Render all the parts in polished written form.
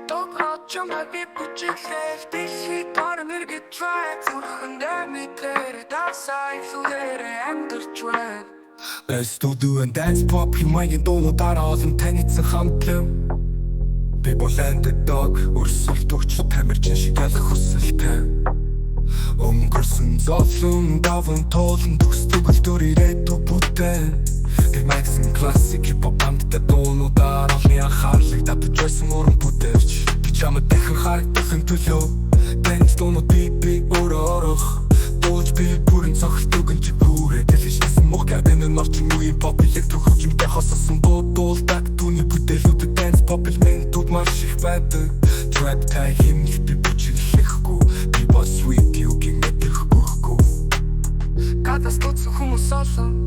Доброчом хаби бүжиглээ дэлхий дор мэргэд drive Хүрхэн дэмитлэр дасай сүлэрэ амьдарч байна Let's do and dance pop юмайгийн дуулуудаараа олон танилцсан хамтлан Би боландаг дог өрсөлдөгч тамирчин шиг ялах хүсэлтэй Өнгөрсөн зовлон даван тоолон төгсдөг өлтөр ирээдүй бүтээн Магазин классик хип-хоп бандтай дуулуудаар олны анхаарлыг татаж байсан уран бүтээлч Би чамд дахин харагдахын төлөө Таньц дуунууд би өөрөө Дуулж би бүрэн цогцдог энэ бүрээ Дэлж насан мох гарден нь орчин үеийн pop электро хөгжимтэй хоссон дуулдаг түүний бүтээлүүдэд dance pop элементүүд маш их байдаг Trap тай химнэх би бүжиглэхгүй Би бас sweet юугийн мэдрэхгүй Катастроф хүмүүс олон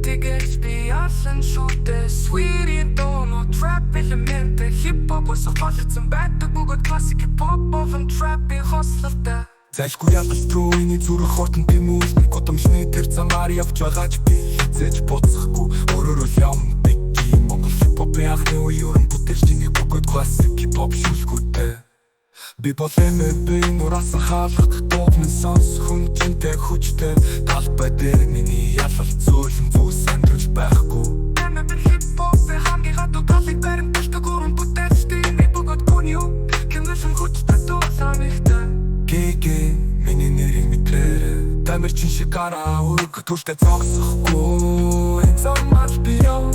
Тэгэж би алан шүтэ Sweetie дууно trap элемент Hip-hop ус ахлагдсан байдаг бүгд классик hip-hop болон trap-ийн хослолтой Зайлшгүй ялгалт руу иний зүрх хортон тэмүүлсэн Годомшны тэр замаар явж байгаач би хизээж буцахгүй Өөрөөр ям бэки Монгол hip-hop-ийн анхны үе уран бүтээлчний бүгд классик hip-hop шүлгүүтэй Би бол би нураасан хаалгах дууны сонс хүн чинтэй хүчтэй талбай дээр миний ялалт зөөлөн зүс амжилт байхгүй Эмэбэл hip-hop-ийн хамгийн гадуу талыг барин бэлдэг уран бүтээлчний бүгд гүнью Кэмэлэн хүчтэй дуулсан ихтэй Гэгэ миний нэрийг мэдрээрэ Тамирчин шиг гараа өрг түртэй зогсохгүй Заммал би яв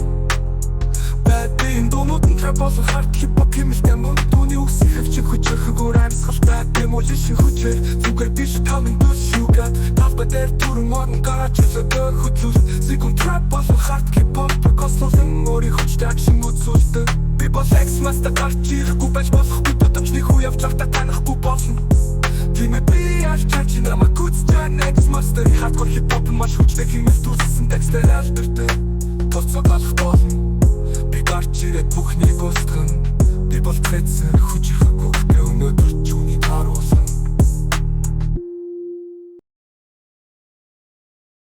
Бэдийн дуунууд нь трап болон хард хип-хоп хэмэлтэй мөн Түүний үгсийн хэвчин хүчрэх гөр амьсгалтай Бэмүүл ишин хүчээр зүгээр биш тамин дүс шүгат Талбай дээр түрэн орон гараач өсөдөө хөдлүүл Зигун трап болон хард хип-хоп Кослолын өөрийн хүчтэй акшн үзүүлдэг Би бол X-Master гарч ирэхгүй байж болохгүй Бодомчны хүү явж автаа танахгүй болно Тимэ би яаж чарч намайг гүйцэтгэн X-Master-ийн hardcore hip-hop маш хүчтэй хэмээл дүрссэн текстээр алдартай Тоцог алах болно Би гарч ирээд бүхнийг устган Би бол трэцэн хүч